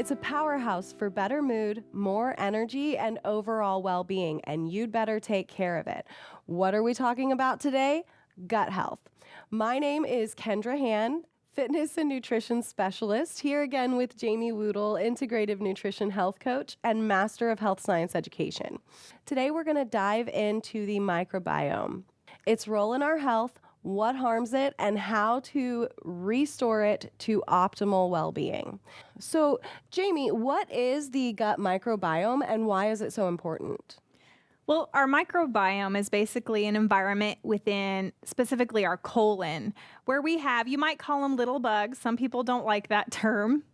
It's a powerhouse for better mood, more energy, and overall well-being, and you'd better take care of it. What are we talking about today? Gut health. My name is Kendra Hann, fitness and nutrition specialist, here again with Jamie Woodle, integrative nutrition health coach and master of health science education. Today we're going to dive into the microbiome, its role in our health, what harms it, and how to restore it to optimal well-being. So, Jamie, what is the gut microbiome and why is it so important? Well, our microbiome is basically an environment within specifically our colon where we have, you might call them little bugs. Some people don't like that term.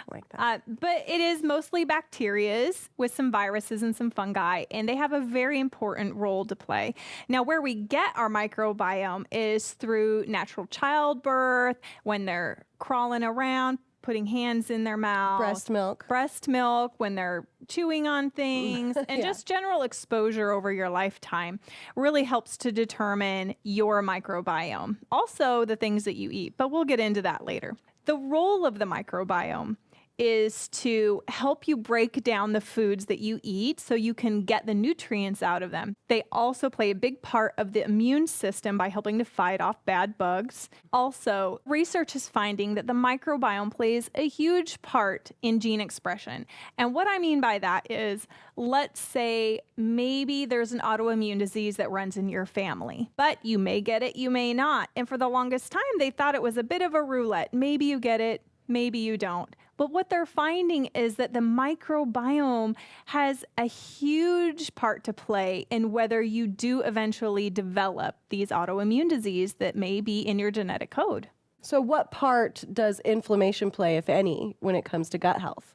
Like that. But it is mostly bacterias with some viruses and some fungi, and they have a very important role to play. Now, where we get our microbiome is through natural childbirth, when they're crawling around, putting hands in their mouth. Breast milk, when they're chewing on things, and just general exposure over your lifetime really helps to determine your microbiome. Also, the things that you eat, but we'll get into that later. The role of the microbiome is to help you break down the foods that you eat so you can get the nutrients out of them. They also play a big part of the immune system by helping to fight off bad bugs. Also, research is finding that the microbiome plays a huge part in gene expression. And what I mean by that is, let's say maybe there's an autoimmune disease that runs in your family, but you may get it, you may not. And for the longest time, they thought it was a bit of a roulette. Maybe you get it, maybe you don't. But what they're finding is that the microbiome has a huge part to play in whether you do eventually develop these autoimmune disease that may be in your genetic code. So what part does inflammation play, if any, when it comes to gut health?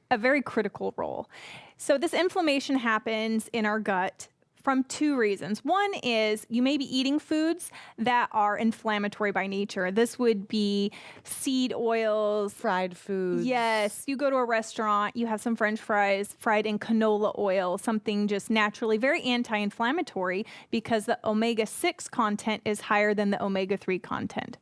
A very critical role. So this inflammation happens in our gut from two reasons. One is you may be eating foods that are inflammatory by nature. This would be seed oils. Fried foods. Yes. You go to a restaurant, you have some French fries fried in canola oil, something just naturally very anti-inflammatory because the omega-6 content is higher than the omega-3 content.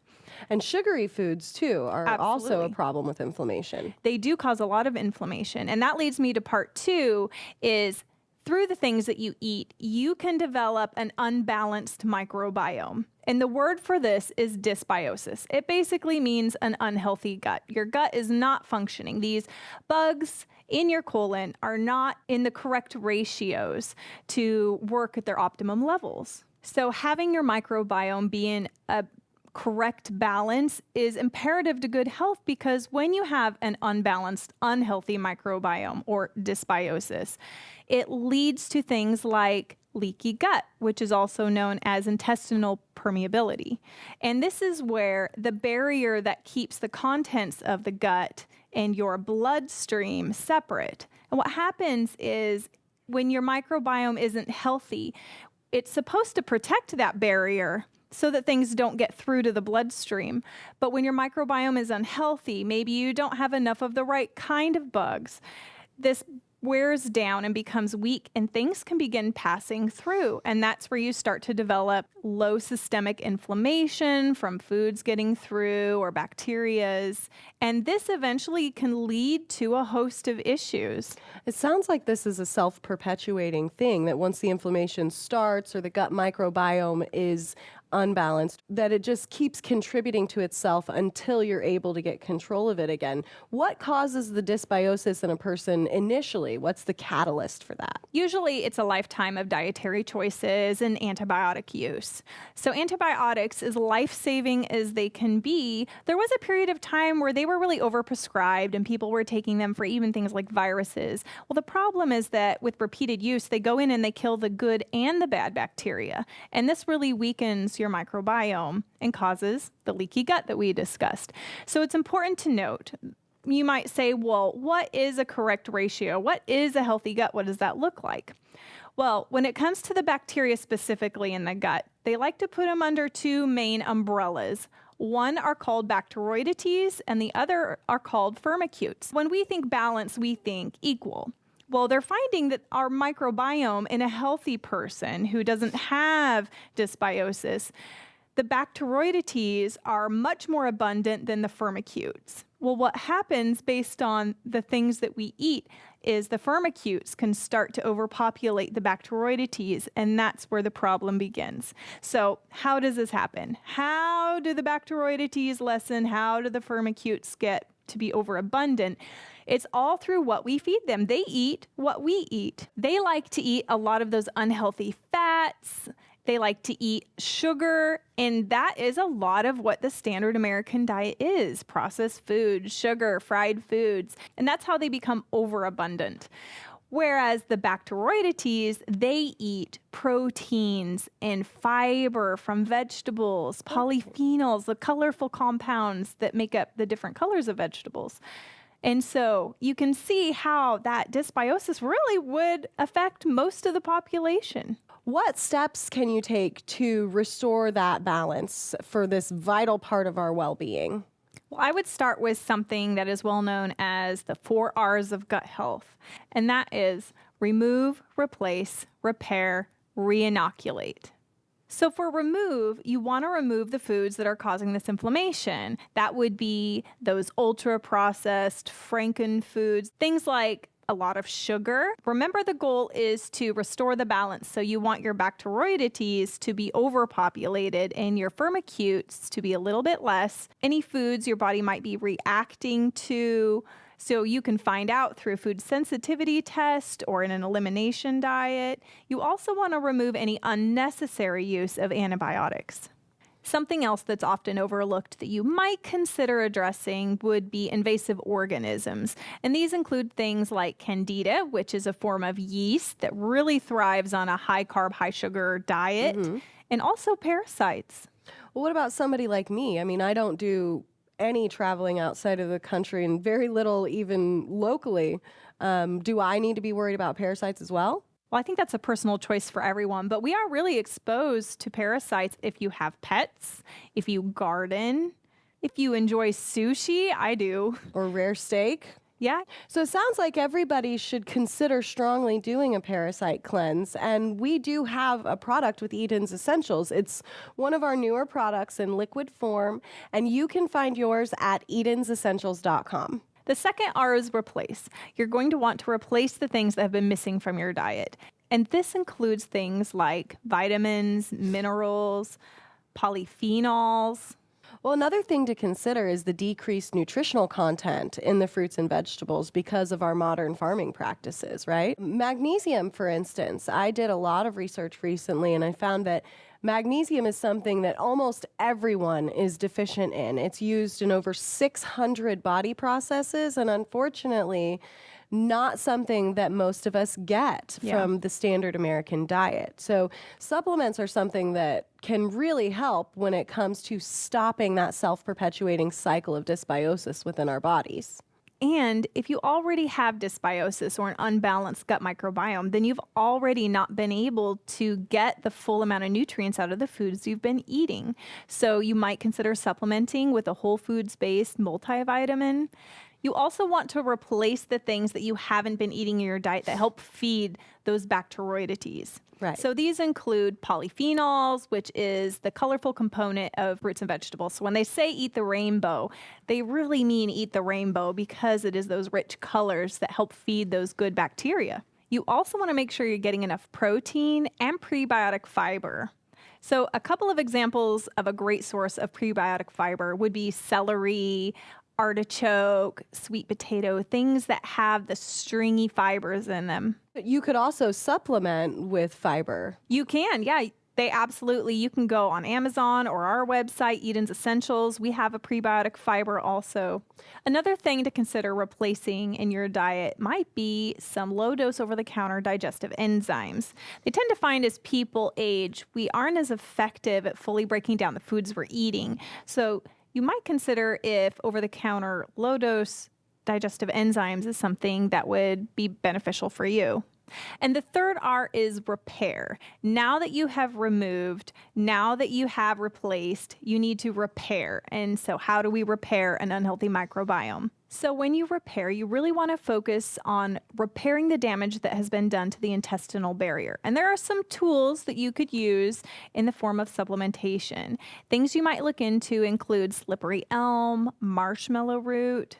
And sugary foods, too, are also a problem with inflammation. They do cause a lot of inflammation. And that leads me to part two is through the things that you eat, you can develop an unbalanced microbiome. And the word for this is dysbiosis. It basically means an unhealthy gut. Your gut is not functioning. These bugs in your colon are not in the correct ratios to work at their optimum levels. So having your microbiome be in a correct balance is imperative to good health, because when you have an unbalanced, unhealthy microbiome or dysbiosis, it leads to things like leaky gut, which is also known as intestinal permeability. And this is where the barrier that keeps the contents of the gut and your bloodstream separate. And what happens is when your microbiome isn't healthy, it's supposed to protect that barrier so that things don't get through to the bloodstream. But when your microbiome is unhealthy, maybe you don't have enough of the right kind of bugs, this wears down and becomes weak, and things can begin passing through. And that's where you start to develop low systemic inflammation from foods getting through or bacterias. And this eventually can lead to a host of issues. It sounds like this is a self-perpetuating thing, that once the inflammation starts or the gut microbiome is unbalanced, that it just keeps contributing to itself until you're able to get control of it again. What causes the dysbiosis in a person initially? What's the catalyst for that? Usually it's a lifetime of dietary choices and antibiotic use. So antibiotics, as life-saving as they can be, there was a period of time where they were really overprescribed and people were taking them for even things like viruses. Well, the problem is that with repeated use, they go in and they kill the good and the bad bacteria. And this really weakens your microbiome and causes the leaky gut that we discussed. So it's important to note, you might say, well, what is a correct ratio? What is a healthy gut? What does that look like? Well, when it comes to the bacteria specifically in the gut, they like to put them under two main umbrellas. One are called Bacteroidetes and the other are called Firmicutes. When we think balance, we think equal. Well, they're finding that our microbiome in a healthy person who doesn't have dysbiosis, The bacteroidetes are much more abundant than the firmicutes. Well, what happens based on the things that we eat is the firmicutes can start to overpopulate the bacteroidetes, and that's where the problem begins. So how does this happen? How do the bacteroidetes lessen? How do the firmicutes get to be overabundant? It's all through what we feed them. They eat what we eat. They like to eat a lot of those unhealthy fats. They like to eat sugar, and that is a lot of what the standard American diet is: processed food, sugar, fried foods, and that's how they become overabundant. Whereas the bacteroidetes, they eat proteins and fiber from vegetables, polyphenols, the colorful compounds that make up the different colors of vegetables. And so you can see how that dysbiosis really would affect most of the population. What steps can you take to restore that balance for this vital part of our well-being? Well, I would start with something that is well known as the 4 R's of gut health, and that is remove, replace, repair, reinoculate. So for remove, you want to remove the foods that are causing this inflammation. That would be those ultra-processed Franken foods, things like a lot of sugar. Remember, the goal is to restore the balance. So you want your bacteroidetes to be overpopulated and your firmicutes to be a little bit less. Any foods your body might be reacting to, so you can find out through a food sensitivity test or in an elimination diet. You also want to remove any unnecessary use of antibiotics. Something else that's often overlooked that you might consider addressing would be invasive organisms. And these include things like Candida, which is a form of yeast that really thrives on a high carb, high sugar diet, and also parasites. Well, what about somebody like me? I mean, I don't do any traveling outside of the country and very little even locally. Do I need to be worried about parasites as well? Well, I think that's a personal choice for everyone, but we are really exposed to parasites if you have pets, if you garden, if you enjoy sushi. I do. Or rare steak? Yeah. So it sounds like everybody should consider strongly doing a parasite cleanse. And we do have a product with Eden's Essentials. It's one of our newer products in liquid form, and you can find yours at edensessentials.com. The second R is replace. You're going to want to replace the things that have been missing from your diet. And this includes things like vitamins, minerals, polyphenols. Well, another thing to consider is the decreased nutritional content in the fruits and vegetables because of our modern farming practices, right? Magnesium, for instance. I did a lot of research recently, and I found that magnesium is something that almost everyone is deficient in. It's used in over 600 body processes, and unfortunately, not something that most of us get from the standard American diet. So supplements are something that can really help when it comes to stopping that self-perpetuating cycle of dysbiosis within our bodies. And if you already have dysbiosis or an unbalanced gut microbiome, then you've already not been able to get the full amount of nutrients out of the foods you've been eating. So you might consider supplementing with a whole foods-based multivitamin. You also want to replace the things that you haven't been eating in your diet that help feed those bacteroidetes. Right. So these include polyphenols, which is the colorful component of fruits and vegetables. So when they say eat the rainbow, they really mean eat the rainbow because it is those rich colors that help feed those good bacteria. You also want to make sure you're getting enough protein and prebiotic fiber. So a couple of examples of a great source of prebiotic fiber would be celery, artichoke, sweet potato, things that have the stringy fibers in them. You could also supplement with fiber. You can, yeah. You can go on Amazon or our website, Eden's Essentials. We have a prebiotic fiber also. Another thing to consider replacing in your diet might be some low-dose over-the-counter digestive enzymes. They tend to find as people age, we aren't as effective at fully breaking down the foods we're eating. So you might consider if over-the-counter low-dose digestive enzymes is something that would be beneficial for you. And the third R is repair. Now that you have removed, now that you have replaced, you need to repair. And so how do we repair an unhealthy microbiome? So when you repair, you really want to focus on repairing the damage that has been done to the intestinal barrier. And there are some tools that you could use in the form of supplementation. Things you might look into include slippery elm, marshmallow root,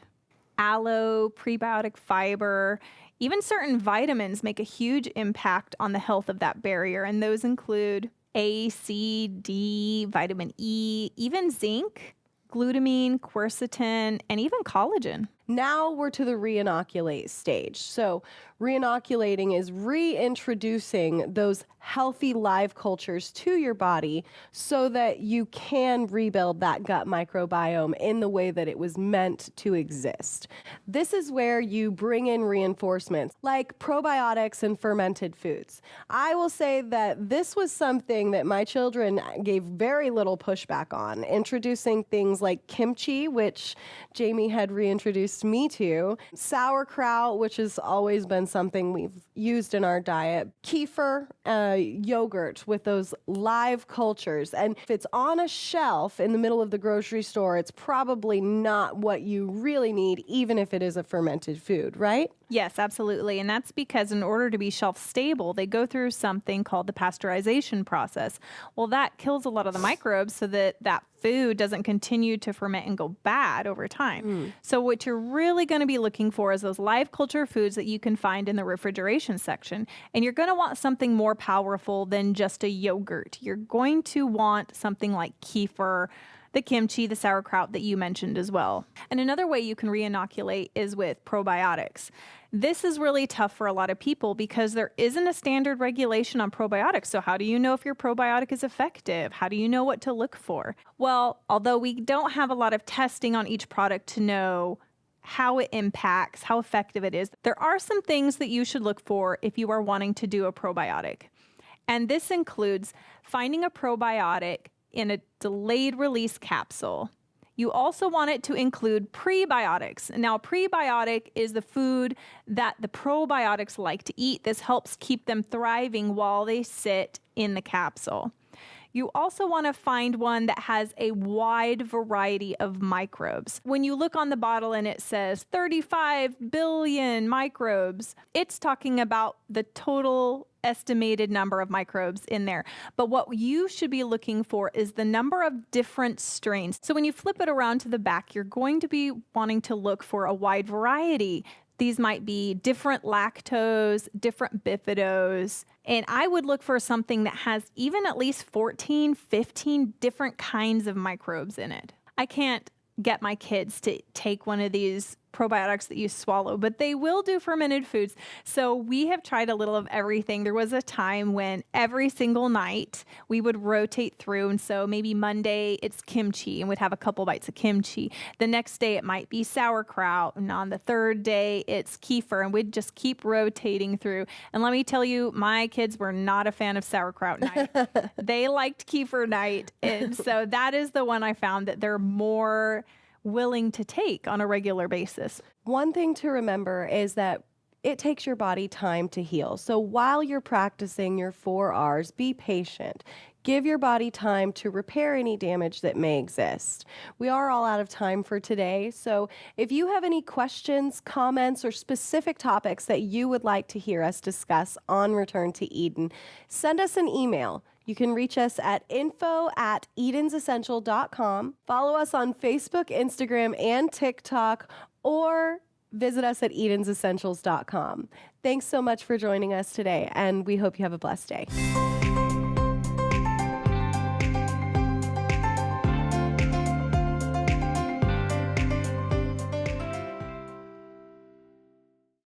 aloe, prebiotic fiber. Even certain vitamins make a huge impact on the health of that barrier, and those include A, C, D, vitamin E, even zinc, glutamine, quercetin, and even collagen. Now we're to the reinoculate stage. So reinoculating is reintroducing those healthy live cultures to your body so that you can rebuild that gut microbiome in the way that it was meant to exist. This is where you bring in reinforcements like probiotics and fermented foods. I will say that this was something that my children gave very little pushback on, introducing things like kimchi, which Jamie had reintroduced me to, sauerkraut, which has always been something we've used in our diet, kefir, yogurt with those live cultures. And if it's on a shelf in the middle of the grocery store, it's probably not what you really need, even if it is a fermented food, right? Yes, absolutely. And that's because in order to be shelf stable, they go through something called the pasteurization process. Well, that kills a lot of the microbes so that that food doesn't continue to ferment and go bad over time. So what you're really going to be looking for is those live culture foods that you can find in the refrigeration section. And you're going to want something more powerful than just a yogurt. You're going to want something like kefir, the kimchi, the sauerkraut that you mentioned as well. And another way you can reinoculate is with probiotics. This is really tough for a lot of people because there isn't a standard regulation on probiotics. So how do you know if your probiotic is effective? How do you know what to look for? Well, although we don't have a lot of testing on each product to know how it impacts, how effective it is, there are some things that you should look for if you are wanting to do a probiotic. And this includes finding a probiotic in a delayed release capsule. You also want it to include prebiotics. Now, prebiotic is the food that the probiotics like to eat. This helps keep them thriving while they sit in the capsule. You also want to find one that has a wide variety of microbes. When you look on the bottle and it says 35 billion microbes, it's talking about the total estimated number of microbes in there. But what you should be looking for is the number of different strains. So when you flip it around to the back, you're going to be wanting to look for a wide variety. These might be different lactose, different bifidos, and I would look for something that has even at least 14, 15 different kinds of microbes in it. I can't get my kids to take one of these probiotics that you swallow, but they will do fermented foods. So we have tried a little of everything. There was a time when every single night we would rotate through. And so maybe Monday it's kimchi and we'd have a couple bites of kimchi. The next day it might be sauerkraut. And on the third day it's kefir, and we'd just keep rotating through. And let me tell you, my kids were not a fan of sauerkraut night. They liked kefir night. And so that is the one I found that they're more willing to take on a regular basis. One thing to remember is that it takes your body time to heal. So while you're practicing your 4 R's, be patient. Give your body time to repair any damage that may exist. We are all out of time for today. So if you have any questions, comments, or specific topics that you would like to hear us discuss on Return to Eden, send us an email. You can reach us at info@edensessential.com. Follow us on Facebook, Instagram, and TikTok, or visit us at edensessentials.com. Thanks so much for joining us today, and we hope you have a blessed day.